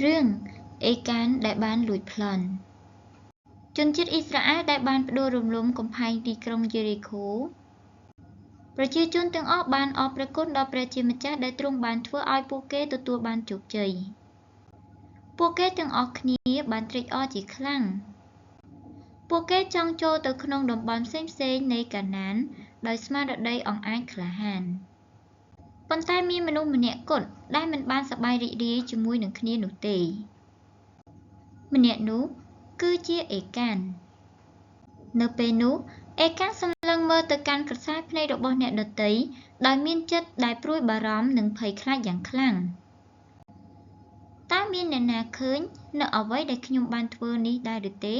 រឿងអេកានដែលបានលួចប្លន់ជនជាតិអ៊ីស្រាអែលដែលបានផ្ដួលរំលំកំផែងទីក្រុងយេរីកូប្រជាជនទាំងអស់បានអរព្រះគុណដល់ព្រះជាម្ចាស់ដែលទ្រង់បានធ្វើឲ្យពួកគេទទួលបានជោគជ័យពួកគេទាំងអស់គ្នាបានត្រេកអរជាខ្លាំងពួកគេចង់ចូលទៅក្នុងតំបន់ផ្សេងៗនៃកាណានដោយស្មារតីអង្អាចក្លាហានប៉ុន្តែមានមនុស្សម្នាក់គត់ដែលមិនបានសប្បាយរីករាយជាមួយនឹងគ្នានោះទេម្នាក់នោះគឺជាអេកាននៅពេលនោះអេកានសម្លឹងមើលទៅកាន់ក្រសែភ្នែករបស់អ្នកដទៃដោយមានចិត្តដែលព្រួយបារម្ភនិងភ័យខ្លាចយ៉ាងខ្លាំងតើមានអ្នកណាឃើញនៅអ្វីដែលខ្ញុំបានធ្វើនេះដែរឬទេ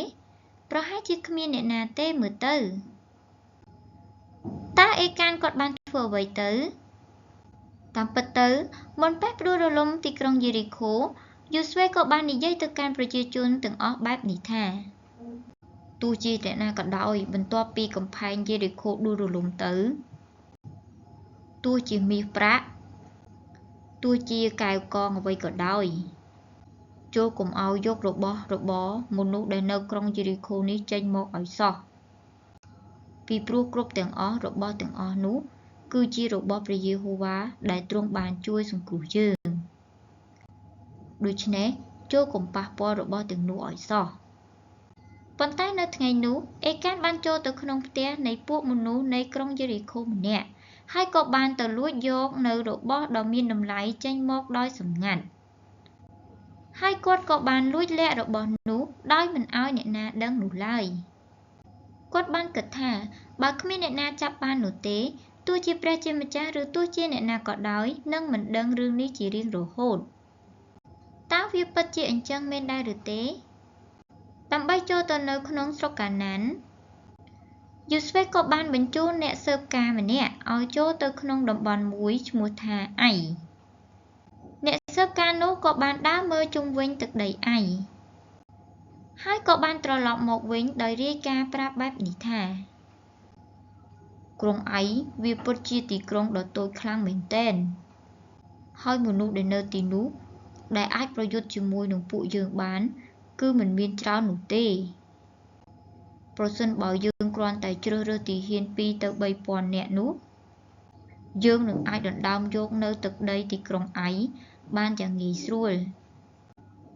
ប្រហែលជាគ្មានអ្នកណាទេមើលទៅតើអេកានគាត់បានធ្វើអ្វីទៅតាមពិតទៅមុនពេលផ្ដួលរលំទីក្រុងយេរីកូយូស្វេក៏បាននិយាយទៅកាន់ប្រជាជនទាំងអស់បែបនេះថាទោះជាអ្នកណាក៏ដោយបន្ទាប់ពីកំផែងយេរីកូដួលរលំទៅទោះជាមាសប្រាក់ទោះជាកែវកងអ្វីក៏ដោយចូលកុំឲ្យយករបស់របរមនុស្សដែលនៅក្រុងយេរីកូនេះចេញមកឲ្យសោះពីព្រោះគ្រប់ទាំងអស់របស់ទាំងអស់នោះគឺជារបស់ព្រះយេហូវ៉ាដែលទ្រង់បានជួយសង្គ្រោះយើងដូច្នេះចូលកុំប៉ះពាល់របស់ទាំងនោះឲ្យសោះប៉ុន្តែនៅថ្ងៃនោះអេកានបានចូលទៅក្នុងផ្ទះនៃពួកមនុស្សនៃក្រុងយេរីកូម្នាក់ហើយក៏បានទៅលួចយកនៅរបស់ដ៏មានតម្លៃចេញមកដោយសម្ងាត់ហើយគាត់ក៏បានលួចលាក់របស់នោះដោយមិនឲ្យអ្នកណាដឹងនោះឡើយគាត់បានគិតថាបើគ្មានអ្នកណាចាប់បាននោះទេទោះជាព្រះជាម្ចាស់ឬទោះជាអ្នកណាក៏ដោយនឹងមិនដឹងរឿងនេះជារៀងរហូតតើវាពិតជាអញ្ចឹងមែនដែរឬទេដើម្បីចូលទៅនៅក្នុងស្រុកកាណានយូស្វេក៏បានបញ្ជូនអ្នកស៊ើបការម្នាក់ឲ្យចូលទៅក្នុងតំបន់មួយឈ្មោះថាអៃអ្នកស៊ើបការនោះក៏បានដើរមើលជុំវិញទឹកដីអៃហើយក៏បានត្រឡប់មកវិញដោយរាយការណ៍ប្រាប់បែបនេះថាក្រុងអៃវាពិតជាទីក្រុងដ៏តូចខ្លាំងមែនទែនហើយមនុស្សដែលនៅទីនោះដែលអាចប្រយុទ្ធជាមួយនឹងពួកយើងបានគឺមិនមានច្រើននោះទេប្រសិនបើយើងគ្រាន់តែជ្រើសរើសទាហាន2 ទៅ 3,000 នាក់នោះយើងនឹងអាចដណ្ដើមយកនៅទឹកដីទីក្រុងអៃបានយ៉ាងងាយស្រួល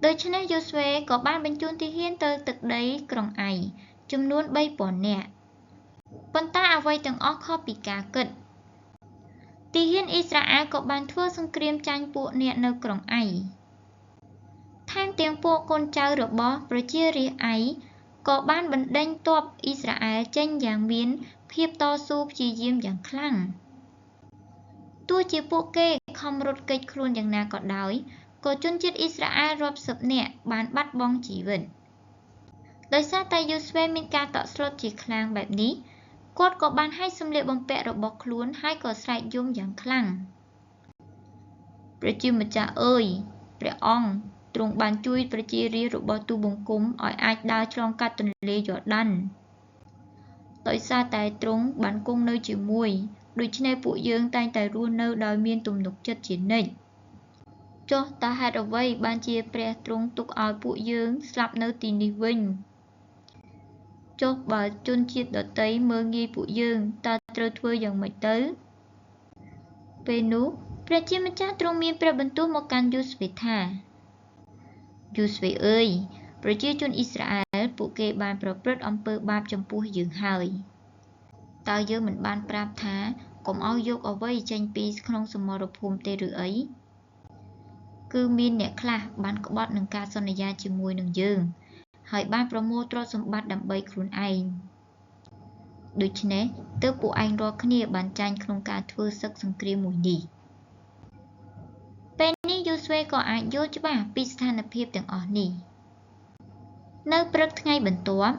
ដូច្នេះយូស្វេក៏បានបញ្ជូនទាហានទៅទឹកដីក្រុងអៃចំនួន 3,000 នាក់ប៉ុន្តែអ្វីទាំងអស់ខុសពីការគិតទាហានអ៊ីស្រាអែលក៏បានធ្វើសង្គ្រាមចាញ់ពួកអ្នកនៅក្រុងអៃថែមទាំងពួកកូនចៅរបស់ប្រជារាស្ត្រអៃក៏បានបណ្ដេញទ័ពអ៊ីស្រាអែលចេញយ៉ាងមានភាពតស៊ូព្យាយាមយ៉ាងខ្លាំងទោះជាពួកគេខំរត់គេចខ្លួនយ៉ាងណាក៏ដោយក៏ជនជាតិអ៊ីស្រាអែលរាប់សិបនាក់បានបាត់បង់ជីវិតដោយសារតែយូស្វេមានការតក់ស្លុតជាខ្លាំងបែបនេះគាត់ក៏បានហែកសម្លៀកបំពាក់របស់ខ្លួនហើយក៏ស្រែកយំយ៉ាងខ្លាំងព្រះជាម្ចាស់អើយព្រះអង្គទ្រង់បានជួយប្រជារាស្ត្ររបស់ទូលបង្គំឲ្យអាចដើរឆ្លងកាត់ទន្លេយ៉ូដានដោយសារតែទ្រង់បានគង់នៅជាមួយដូច្នេះពួកយើងតែងតែរស់នៅដោយមានទំនុកចិត្តជានិច្ចចុះតើហេតុអ្វីបានជាព្រះទ្រង់ទុកឲ្យពួកយើងស្លាប់នៅទីនេះវិញចុះបើជនជាតិដទៃមើលងាយពួកយើងតើត្រូវធ្វើយ៉ាងម៉េចទៅពេលនោះព្រះជាម្ចាស់ទ្រង់មានព្រះបន្ទូលមកកាន់យូស្វេថាយូស្វេអើយប្រជាជនអ៊ីស្រាអែលពួកគេបានប្រព្រឹត្តអំពើបាបចំពោះយើងហើយតើយើងមិនបានប្រាប់ថាកុំឲ្យយកអ្វីចេញពីក្នុងសមរភូមិទេឬអីគឺមានអ្នកខ្លះបានក្បត់នឹងការសន្យាជាមួយនឹងយើងហើយបានប្រមូលទ្រព្យសម្បត្តិដើម្បីខ្លួនឯងដូច្នេះទើបពួកឯងរាល់គ្នាបានចាញ់ក្នុងការធ្វើសឹកសង្គ្រាមមួយនេះពេលនេះយូស្វេក៏អាចយល់ច្បាស់ពីស្ថានភាពទាំងអស់នេះនៅព្រឹកថ្ងៃបន្ទាប់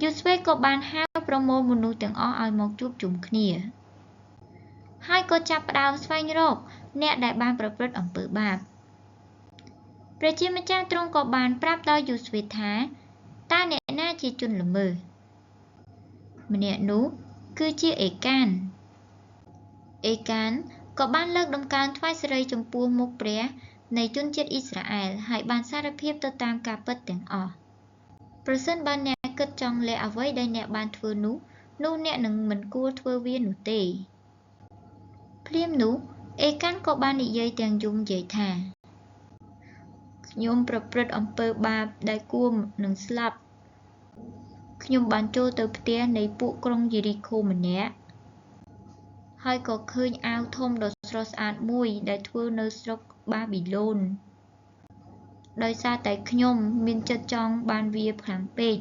យូស្វេក៏បានហៅប្រមូលមនុស្សទាំងអស់ឲ្យមកជួបជុំគ្នាហើយក៏ចាប់ផ្ដើមស្វែងរកអ្នកដែលបានប្រព្រឹត្តអំពើបាបព្រះជាម្ចាស់ទ្រង់ក៏បានប្រាប់ដល់យូស្វេថាតើអ្នកណាជាជនល្មើសម្នាក់នោះគឺជាអេកានក៏បានលើកដំកើងថ្វាយសិរីចំពោះមុខព្រះ នៃជនជាតិអ៊ីស្រាអែលហើយបានសារភាពទៅតាមការពិតទាំងអស់ប្រសិនបើអ្នកគិតចង់លាក់អ្វីដែលអ្នកបានធ្វើនោះអ្នកនឹងមិនគួរធ្វើវានោះទេភ្លាមនោះអេកាន់ក៏បាននិយាយទាំងយំនិយាយថាខ្ញុំប្រព្រឹត្តអំពើបាបដែលគួរនឹងស្លាប់ខ្ញុំបានចូលទៅផ្ទះនៃពួកក្រុងយេរីខូម្នាក់ហើយក៏ឃើញអាវធំដ៏ស្រស់ស្អាតមួយដែលធ្វើនៅស្រុកបាប៊ីឡូនដោយសារតែខ្ញុំមានចិត្តចង់បានវាខ្លាំងពេក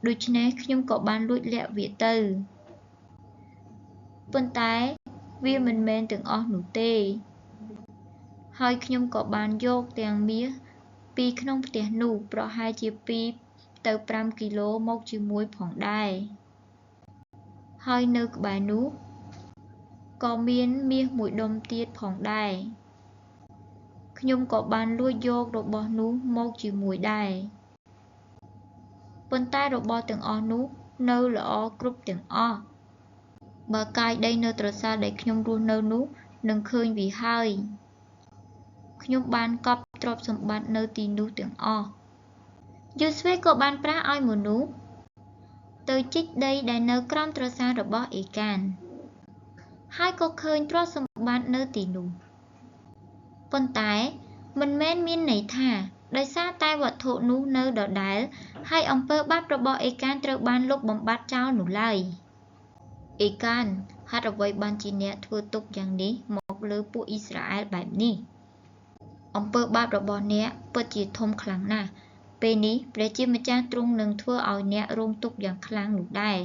ដូច្នេះខ្ញុំក៏បានលួចលាក់វាទៅប៉ុន្តែវាមិនមែនទាំងអស់នោះទេហើយខ្ញុំក៏បានយកទាំងមាសពីក្នុងផ្ទះនោះប្រហែលជា2 ទៅ 5 គីឡូមកជាមួយផងដែរហើយនៅក្បែរនោះក៏មានមាសមួយដុំទៀតផងដែរខ្ញុំក៏បានលួចយករបស់នោះមកជាមួយដែរប៉ុន្តែរបស់ទាំងអស់នោះនៅល្អគ្រប់ទាំងអស់បើកាយដីនៅត្រសាលដែលខ្ញុំរស់នៅនោះនឹងឃើញវាហើយខ្ញុំបានកប់ទ្រព្យសម្បត្តិនៅទីនោះទាំងអស់យូស្វេក៏បានប្រាស់ឲ្យមនុស្សទៅជីកដីដែលនៅក្រោមត្រសាលរបស់អេកានហើយក៏ឃើញទ្រព្យសម្បត្តិនៅទីនោះប៉ុន្តែមិនមែនមានន័យថាដោយសារតែវត្ថុនោះនៅដដែលហើយអំពើបាបរបស់អេកានត្រូវបានលុបបំបាត់ចោលនោះឡើយអេកានហេតុអ្វីបានជាអ្នកធ្វើទុកយ៉ាងនេះមកលើពួកអ៊ីស្រាអែលបែបនេះអំពើបាបរបស់អ្នកពិតជាធំខ្លាំងណាស់ពេលនេះព្រះជាម្ចាស់ទ្រង់នឹងធ្វើឲ្យអ្នករងទុក្ខយ៉ាងខ្លាំងនោះដែរ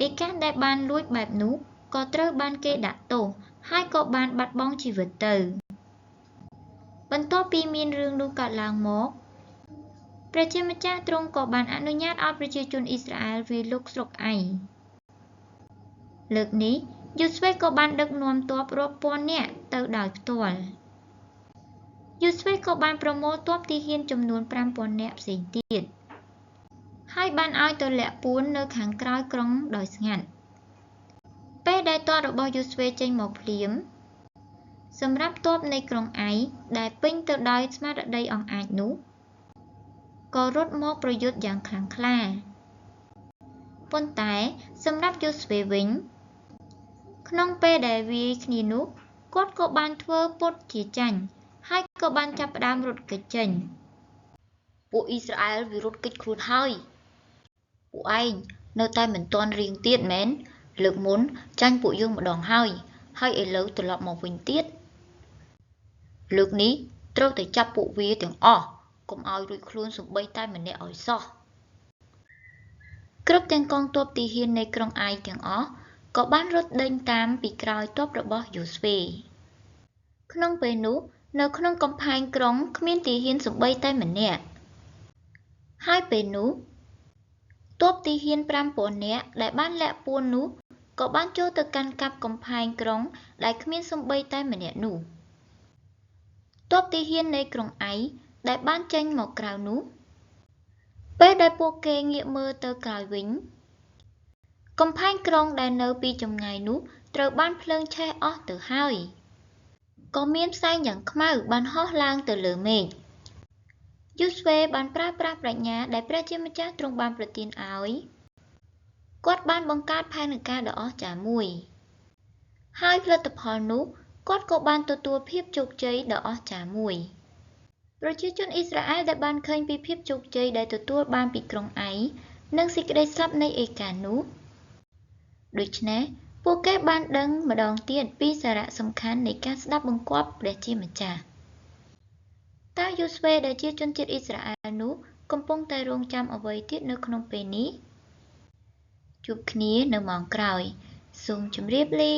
អេកានដែលបានលួចបែបនោះក៏ត្រូវបានគេដាក់ទោសហើយក៏បានបាត់បង់ជីវិតទៅបន្ទាប់ពីមានរឿងនោះកើតឡើងមកព្រះជាម្ចាស់ទ្រង់ក៏បានអនុញ្ញាតឲ្យប្រជាជនអ៊ីស្រាអែលវាយលុកស្រុកឯងលើកនេះយូស្វេក៏បានដឹកនាំទ័ពរាប់ពាន់នាក់ទៅដោយផ្ទាល់យូស្វេក៏បានប្រមូលទ័ពទាហានចំនួន 5,000 នាក់ផ្សេងទៀតហើយបានឲ្យទៅលាក់ពួននៅខាងក្រោយក្រុងដោយស្ងាត់ពេលដែលទ័ពរបស់យូស្វេចេញមកភ្លាមសម្រាប់ទ័ពនៃក្រុងឯដែលពេញទៅដោយស្មារតីអង់អាចនោះក៏រត់មកប្រយុទ្ធយ៉ាងខ្លាំងក្លាប៉ុន្តែសម្រាប់យូស្វេវិញក្នុងពេលដែលវាយគ្នានោះគាត់ក៏បានធ្វើពុតជាចាញ់ហើយក៏បានចាប់ផ្ដើមរត់គេចចេញពួកអ៊ីស្រាអែលវារត់គេចខ្លួនហើយពួកឯងនៅតែមិនទាន់រៀងទៀតមែនលើកមុនចាញ់ពួកយើងម្ដងហើយឥឡូវត្រឡប់មកវិញទៀតលើកនេះត្រូវតែចាប់ពួកវាទាំងអស់កុំឲ្យរួចខ្លួនសូម្បីតែម្នាក់ឲ្យសោះគ្រប់ទាំងកងទ័ពទាហាននៃក្រុងឯទាំងអស់ក៏បានរត់ដេញតាមពីក្រោយទ័ពរបស់យូស្វេក្នុងពេលនោះនៅក្នុងកំផែងក្រុងគ្មានទាហានសូម្បីតែម្នាក់ហើយពេលនោះទ័ពទាហាន 5,000 នាក់ដែលបានលាក់ពួននោះក៏បានចូលទៅកាន់កាប់កំផែងក្រុងដែលគ្មានសូម្បីតែម្នាក់នោះទ័ពទាហាននៃក្រុងឯដែលបានចេញមកក្រៅនោះពេលដែលពួកគេងាកមើលទៅក្រោយវិញកំផែងក្រុងដែលនៅពីចម្ងាយនោះត្រូវបានភ្លើងឆេះអស់ទៅហើយក៏មានផ្សែងយ៉ាងខ្មៅបានហោះឡើងទៅលើមេឃយូស្វេបានប្រើប្រាស់ប្រាជ្ញាដែលព្រះជាម្ចាស់ទ្រង់បានប្រទានឲ្យគាត់បានបង្កើតផែនការដ៏អស្ចារ្យមួយហើយផលិតផលនោះគាត់ក៏បានទទួលភាពជោគជ័យដ៏អស្ចារ្យមួយប្រជាជនអ៊ីស្រាអែលដែលបានឃើញពីភាពជោគជ័យដែលទទួលបានពីក្រុងឯនិងសេចក្តីស្លាប់នៃអេកាននោះដូច្នេះពួកគេបានដឹងម្ដងទៀតពីសារៈសំខាន់នៃការស្ដាប់បង្គាប់ព្រះជាម្ចាស់តើយូស្វេដែលជាជនជាតិអ៊ីស្រាអែលនោះកំពុងតែរងចាំអ្វីទៀតនៅក្នុងពេលនេះជួបគ្នានៅម៉ោងក្រោយសូមជម្រាបលា